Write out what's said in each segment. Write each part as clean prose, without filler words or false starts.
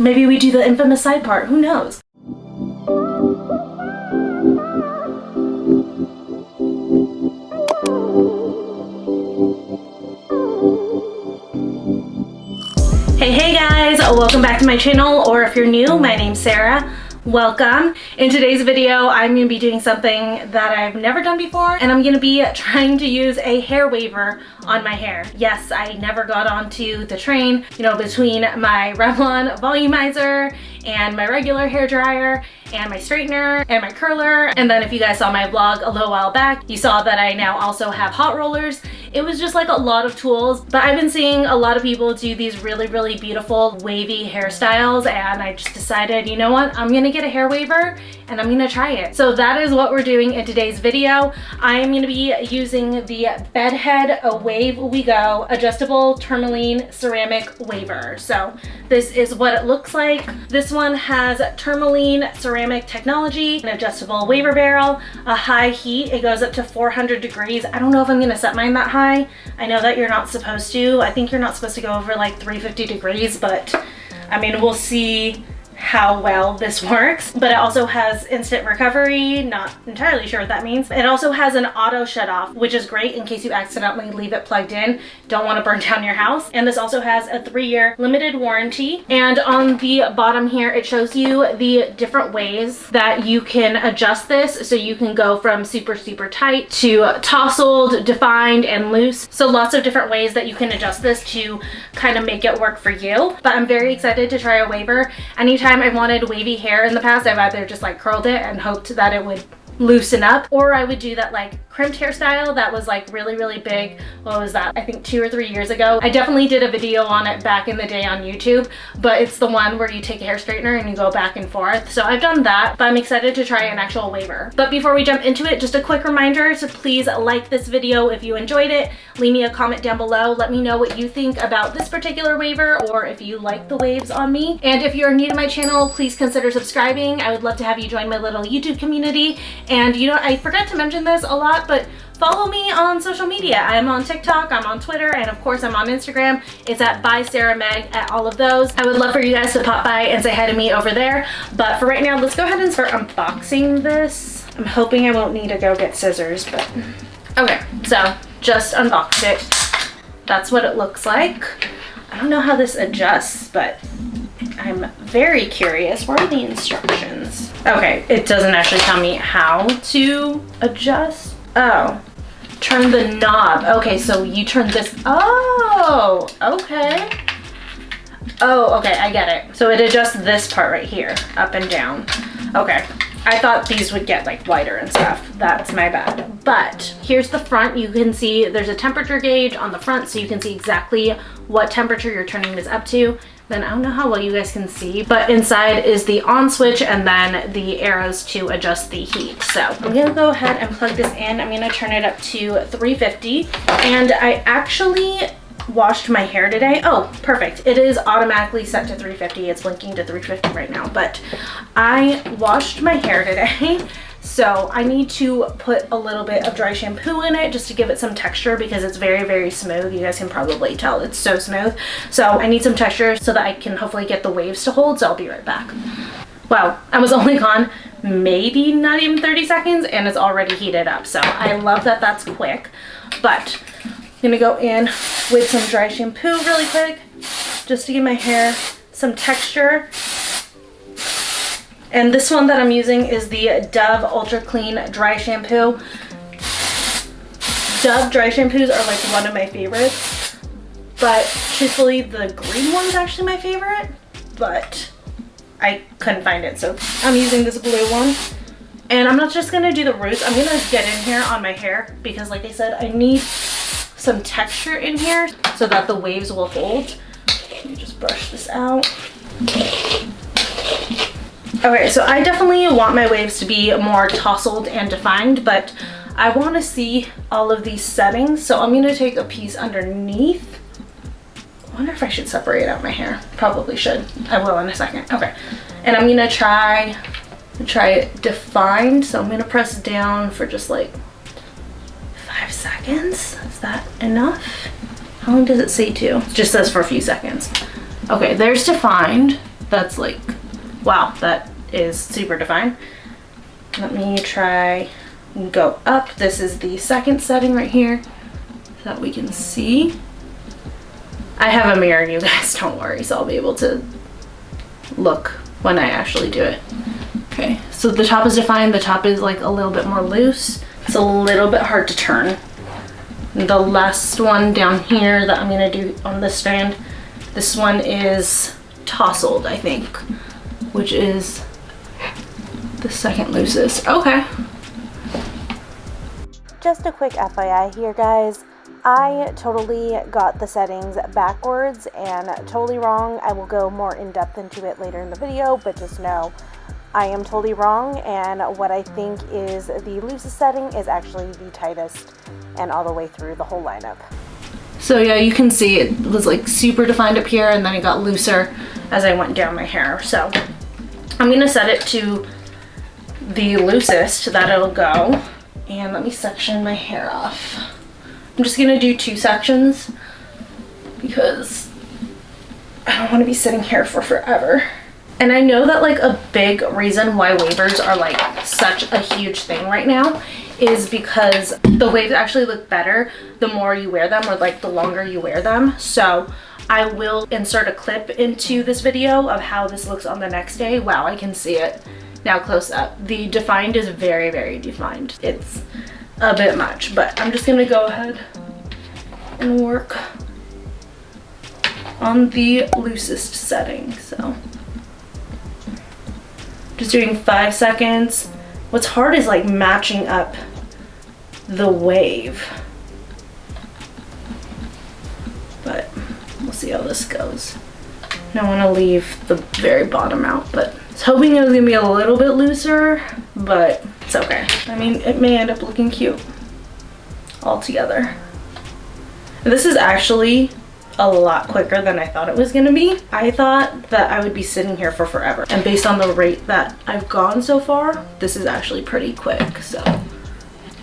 Maybe we do the infamous side part, who knows? Hey guys, welcome back to my channel, or if you're new, my name's Sarah. Welcome. In today's video, I'm going to be doing something that I've never done before, and I'm going to be trying to use a hair waver on my hair. Yes, I never got onto the train, between my Revlon volumizer and my regular hair dryer and my straightener and my curler. And then if you guys saw my vlog a little while back, you saw that I now also have hot rollers. It was just like a lot of tools, but I've been seeing a lot of people do these really beautiful wavy hairstyles, and I just decided, you know what, I'm gonna get a hair waver and I'm gonna try it. So that is what we're doing in today's video. I am gonna be using the Bedhead Away We Go adjustable tourmaline ceramic waver. So this is what it looks like. This one has tourmaline ceramic technology, an adjustable waver barrel, a high heat. It goes up to 400 degrees. I don't know if I'm gonna set mine that high. I know that you're not supposed to. I think you're not supposed to go over like 350 degrees, but I mean, we'll see how well this works. But it also has instant recovery, not entirely sure what that means. It also has an auto shut off, which is great in case you accidentally leave it plugged in, don't want to burn down your house. And this also has a 3-year limited warranty. And on the bottom here, it shows you the different ways that you can adjust this. So you can go from super tight to tousled, defined, and loose. So lots of different ways that you can adjust this to kind of make it work for you. But I'm very excited to try a waver. Anytime I've wanted wavy hair in the past, I've either just like curled it and hoped that it would loosen up, or I would do that like crimped hairstyle that was like really big. What was that? I think 2 or 3 years ago. I definitely did a video on it back in the day on YouTube, but it's the one where you take a hair straightener and you go back and forth. So I've done that, but I'm excited to try an actual waver. But before we jump into it, just a quick reminder to please like this video if you enjoyed it. Leave me a comment down below. Let me know what you think about this particular waver, or if you like the waves on me. And if you're new to my channel, please consider subscribing. I would love to have you join my little YouTube community. And I forgot to mention this a lot, but follow me on social media. I'm on TikTok, I'm on Twitter, and of course I'm on Instagram. It's at @BySarahMeg at all of those. I would love for you guys to pop by and say hi to me over there. But for right now, let's go ahead and start unboxing this. I'm hoping I won't need to go get scissors, but okay, so just unboxed it. That's what it looks like. I don't know how this adjusts, but I'm very curious. Where are the instructions? Okay, it doesn't actually tell me how to adjust. Oh, turn the knob. Okay, so you turn this. Oh, okay. Oh, okay, I get it. So it adjusts this part right here, up and down. Okay, I thought these would get like wider and stuff. That's my bad. But here's the front. You can see there's a temperature gauge on the front, so you can see exactly what temperature you're turning this up to. Then I don't know how well you guys can see, but inside is the on switch and then the arrows to adjust the heat. So I'm gonna go ahead and plug this in. I'm gonna turn it up to 350. And I actually washed my hair today. Oh, perfect. It is automatically set to 350. It's blinking to 350 right now, but I washed my hair today. So I need to put a little bit of dry shampoo in it just to give it some texture, because it's very smooth. You guys can probably tell it's so smooth. So I need some texture so that I can hopefully get the waves to hold. So I'll be right back. Wow, I was only gone maybe not even 30 seconds and it's already heated up. So I love that that's quick. But I'm gonna go in with some dry shampoo really quick just to give my hair some texture. And this one that I'm using is the Dove Ultra Clean Dry Shampoo. Dove dry shampoos are like one of my favorites, but truthfully the green one's actually my favorite, but I couldn't find it, so I'm using this blue one. And I'm not just gonna do the roots, I'm gonna get in here on my hair, because like I said, I need some texture in here so that the waves will hold. Let me just brush this out. Okay, so I definitely want my waves to be more tousled and defined, but I want to see all of these settings, so I'm going to take a piece underneath. I wonder if I should separate out my hair. Probably should. I will in a second. Okay, and I'm going to try it defined, so I'm going to press down for just like 5 seconds. Is that enough? How long does it say to? It just says for a few seconds. Okay, there's defined. That's like, wow, that is super defined. Let me try and go up. This is the second setting right here so that we can see. I have a mirror, you guys, don't worry, so I'll be able to look when I actually do it. Okay, so the top is defined. The top is like a little bit more loose. It's a little bit hard to turn. The last one down here that I'm gonna do on this strand, this one is tousled, I think, which is the second loosest. Okay. Just a quick FYI here, guys. I totally got the settings backwards and totally wrong. I will go more in depth into it later in the video, but just know I am totally wrong, and what I think is the loosest setting is actually the tightest, and all the way through the whole lineup. So yeah, you can see it was like super defined up here, and then it got looser as I went down my hair. So I'm gonna set it to the loosest that it'll go, and let me section my hair off. I'm just gonna do 2 sections because I don't want to be sitting here for forever. And I know that like a big reason why wavers are like such a huge thing right now is because the waves actually look better the more you wear them, or like the longer you wear them. So I will insert a clip into this video of how this looks on the next day. Wow, I can see it now close up. The defined is very, very defined. It's a bit much, but I'm just gonna go ahead and work on the loosest setting. So just doing 5 seconds. What's hard is like matching up the wave, but we'll see how this goes. I don't want to leave the very bottom out, but I was hoping it was gonna be a little bit looser, but it's okay. I mean, it may end up looking cute all together. And this is actually a lot quicker than I thought it was gonna be. I thought that I would be sitting here for forever, and based on the rate that I've gone so far, this is actually pretty quick. So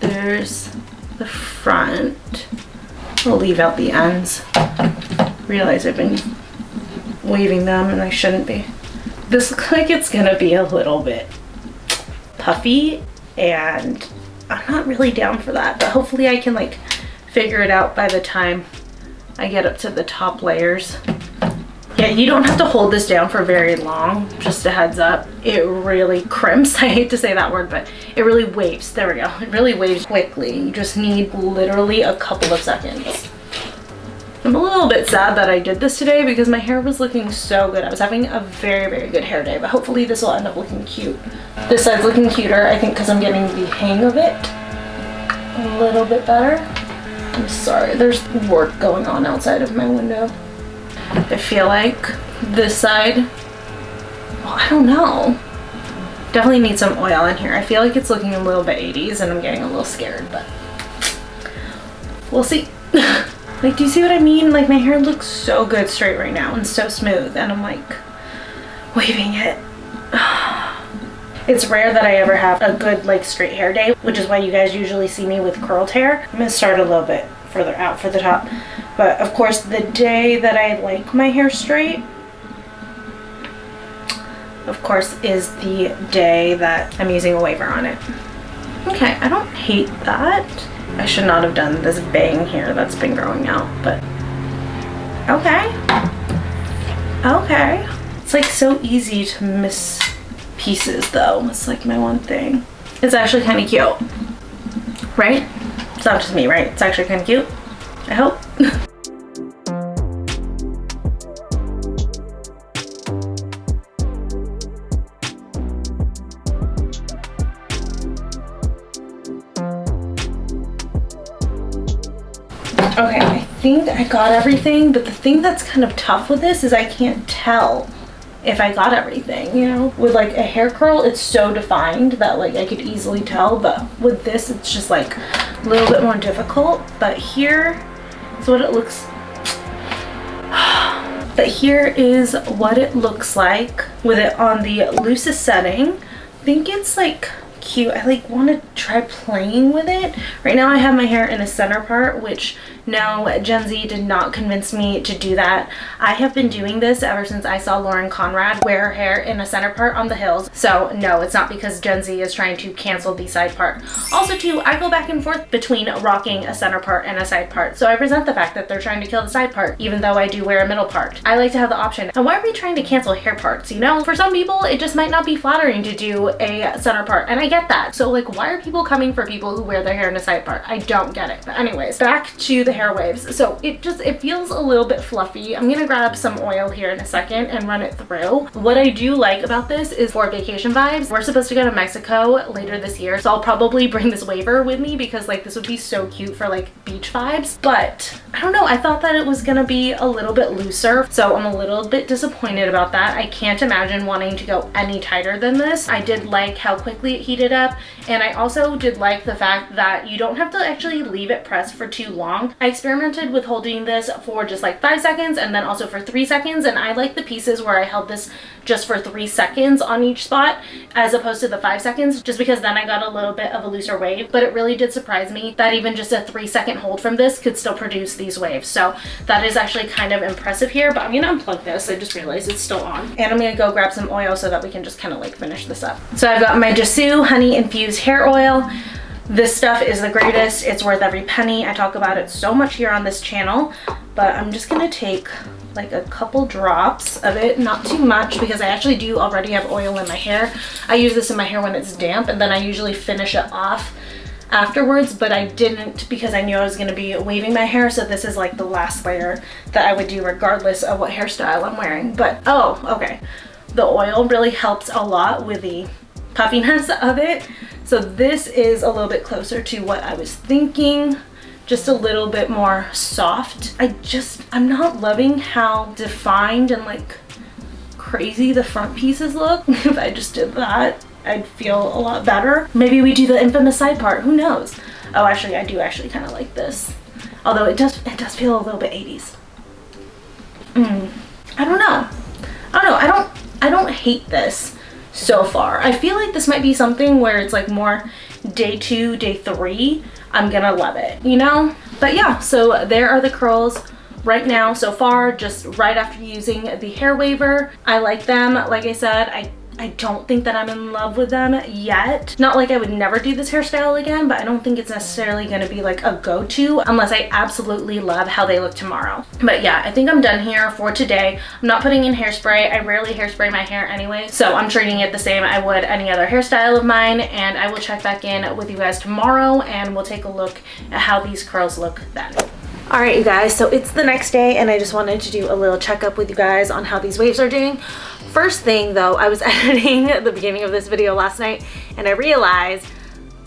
there's the front. I'll leave out the ends. Realize I've been waving them and I shouldn't be. This looks like it's gonna be a little bit puffy, and I'm not really down for that, but hopefully I can like figure it out by the time I get up to the top layers. Yeah, you don't have to hold this down for very long, just a heads up. It really crimps. I hate to say that word, but it really waves. There we go. It really waves quickly. You just need literally a couple of seconds. I'm a little bit sad that I did this today because my hair was looking so good. I was having a very, very good hair day, but hopefully this will end up looking cute. This side's looking cuter, I think, because I'm getting the hang of it a little bit better. I'm sorry, there's work going on outside of my window. I feel like this side, well, I don't know. Definitely need some oil in here. I feel like it's looking a little bit 80s and I'm getting a little scared, but we'll see. Like, do you see what I mean? Like, my hair looks so good straight right now and so smooth, and I'm like waving it. It's rare that I ever have a good like straight hair day, which is why you guys usually see me with curled hair. I'm gonna start a little bit further out for the top, but of course the day that I like my hair straight, of course, is the day that I'm using a waver on it. Okay, I don't hate that. I should not have done this bang here that's been growing out, but okay. Okay. It's like so easy to miss pieces though. It's like my one thing. It's actually kind of cute, right? It's not just me, right? It's actually kind of cute, I hope. Okay, I think I got everything, but the thing that's kind of tough with this is I can't tell if I got everything, you know? With like a hair curl, it's so defined that like I could easily tell, but with this, it's just like a little bit more difficult. But here is what it looks, but here is what it looks like with it on the loosest setting. I think it's like cute. I like want to try playing with it. Right now I have my hair in a center part, which No, Gen Z did not convince me to do that. I have been doing this ever since I saw Lauren Conrad wear her hair in a center part on the hills. So no, it's not because Gen Z is trying to cancel the side part. Also too, I go back and forth between rocking a center part and a side part. So I resent the fact that they're trying to kill the side part, even though I do wear a middle part. I like to have the option. And why are we trying to cancel hair parts? You know, for some people, it just might not be flattering to do a center part. And I get that. So like, why are people coming for people who wear their hair in a side part? I don't get it. But anyways, back to the hair waves. So it feels a little bit fluffy. I'm gonna grab some oil here in a second and run it through. What I do like about this is for vacation vibes. We're supposed to go to Mexico later this year, so I'll probably bring this WAVER with me because like this would be so cute for like beach vibes. But I don't know, I thought that it was gonna be a little bit looser, so I'm a little bit disappointed about that. I can't imagine wanting to go any tighter than this. I did like how quickly it heated up, and I also did like the fact that you don't have to actually leave it pressed for too long. I experimented with holding this for just like 5 seconds and then also for 3 seconds, and I like the pieces where I held this just for 3 seconds on each spot as opposed to the 5 seconds, just because then I got a little bit of a looser wave. But it really did surprise me that even just a 3-second hold from this could still produce these waves. So that is actually kind of impressive here. But I'm gonna unplug this. I just realized it's still on, and I'm gonna go grab some oil so that we can just kind of like finish this up. So I've got my Dessous honey infused hair oil. This stuff is the greatest. It's worth every penny. I talk about it so much here on this channel, but I'm just gonna take like a couple drops of it, not too much, because I actually do already have oil in my hair. I use this in my hair when it's damp, and then I usually finish it off afterwards, but I didn't because I knew I was going to be waving my hair, so this is like the last layer that I would do regardless of what hairstyle I'm wearing. But oh, okay, the oil really helps a lot with the puffiness of it. So this is a little bit closer to what I was thinking, just a little bit more soft. I'm not loving how defined and like crazy the front pieces look. If I just did that, I'd feel a lot better. Maybe we do the infamous side part, who knows? Oh, actually, I do actually kind of like this. Although it does feel a little bit 80s. I don't know. I don't hate this so far. I feel like this might be something where it's like more day 2, day 3. I'm gonna love it, you know? But yeah, so there are the curls right now so far, just right after using the hair WAVER. I like them. Like I said, I don't think that I'm in love with them yet. Not like I would never do this hairstyle again, but I don't think it's necessarily gonna be like a go-to unless I absolutely love how they look tomorrow. But yeah, I think I'm done here for today. I'm not putting in hairspray. I rarely hairspray my hair anyway, so I'm treating it the same I would any other hairstyle of mine, and I will check back in with you guys tomorrow and we'll take a look at how these curls look then. All right, you guys, so it's the next day and I just wanted to do a little checkup with you guys on how these waves are doing. First thing though, I was editing the beginning of this video last night and I realized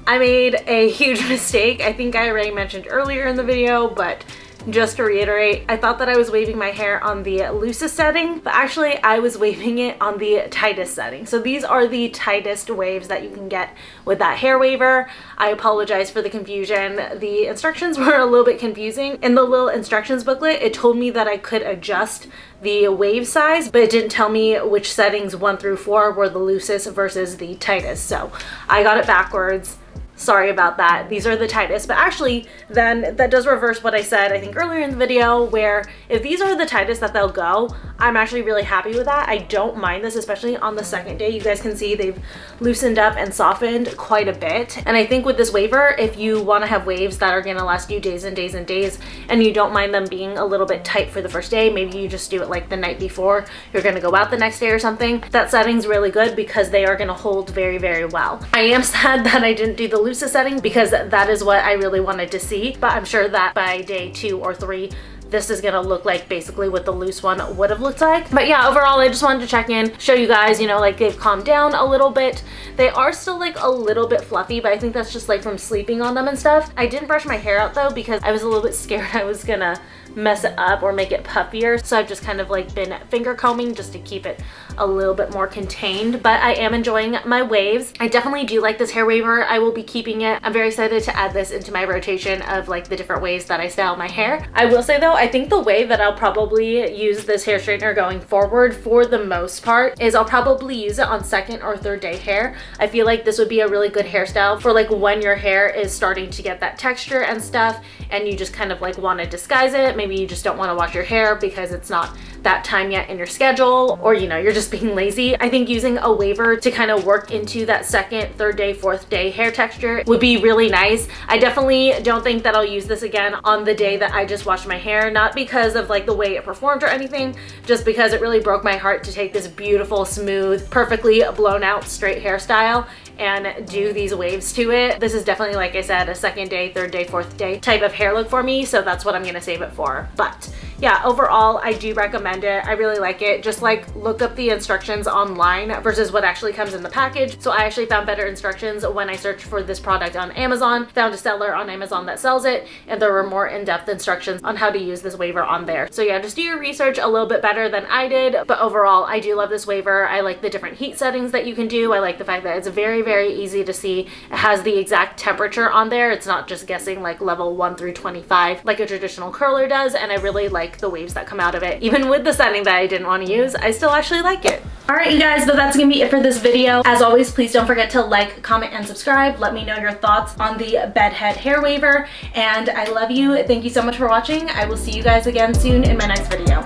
I made a huge mistake. I think I already mentioned earlier in the video, but just to reiterate, I thought that I was waving my hair on the loosest setting, but actually I was waving it on the tightest setting. So these are the tightest waves that you can get with that hair WAVER. I apologize for the confusion. The instructions were a little bit confusing. In the little instructions booklet, it told me that I could adjust the wave size, but it didn't tell me which settings 1 through 4 were the loosest versus the tightest. So I got it backwards. Sorry about that. These are the tightest, but actually then that does reverse what I said I think earlier in the video, where if these are the tightest that they'll go, I'm actually really happy with that. I don't mind this, especially on the second day. You guys can see they've loosened up and softened quite a bit. And I think with this WAVER, if you want to have waves that are going to last you days and days and days, and you don't mind them being a little bit tight for the first day, maybe you just do it like the night before you're going to go out the next day or something, that setting's really good because they are going to hold very, very well. I am sad that I didn't do the loosest setting because that is what I really wanted to see, but I'm sure that by day 2 or 3 this is gonna look like basically what the loose one would have looked like. But yeah, overall I just wanted to check in, show you guys, you know, like they've calmed down a little bit. They are still like a little bit fluffy, but I think that's just like from sleeping on them and stuff. I didn't brush my hair out though because I was a little bit scared I was gonna mess it up or make it puffier. So I've just kind of like been finger combing just to keep it a little bit more contained, but I am enjoying my waves. I definitely do like this hair waver. I will be keeping it. I'm very excited to add this into my rotation of like the different ways that I style my hair. I will say though, I think the way that I'll probably use this hair straightener going forward for the most part is I'll probably use it on second or third day hair. I feel like this would be a really good hairstyle for like when your hair is starting to get that texture and stuff and you just kind of like want to disguise it. Maybe you just don't want to wash your hair because it's not that time yet in your schedule, or you know, you're just being lazy. I think using a waver to kind of work into that second, third day, fourth day hair texture would be really nice. I definitely don't think that I'll use this again on the day that I just washed my hair, not because of like the way it performed or anything, just because it really broke my heart to take this beautiful, smooth, perfectly blown out straight hairstyle and do these waves to it. This is definitely, like I said, a second day, third day, fourth day type of hair look for me, so that's what I'm gonna save it for. But yeah, overall, I do recommend it. I really like it. Just like look up the instructions online versus what actually comes in the package. So I actually found better instructions when I searched for this product on Amazon, found a seller on Amazon that sells it, and there were more in-depth instructions on how to use this waver on there. So yeah, just do your research a little bit better than I did. But overall, I do love this waver. I like the different heat settings that you can do. I like the fact that it's very, very easy to see. It has the exact temperature on there. It's not just guessing like level 1 through 25 like a traditional curler does, and I really like the waves that come out of it. Even with the setting that I didn't want to use, I still actually like it. All right, you guys, so that's gonna be it for this video. As always, please don't forget to like, comment, and subscribe. Let me know your thoughts on the bedhead hair waver, and I love you. Thank you so much for watching. I will see you guys again soon in my next video.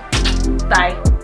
Bye.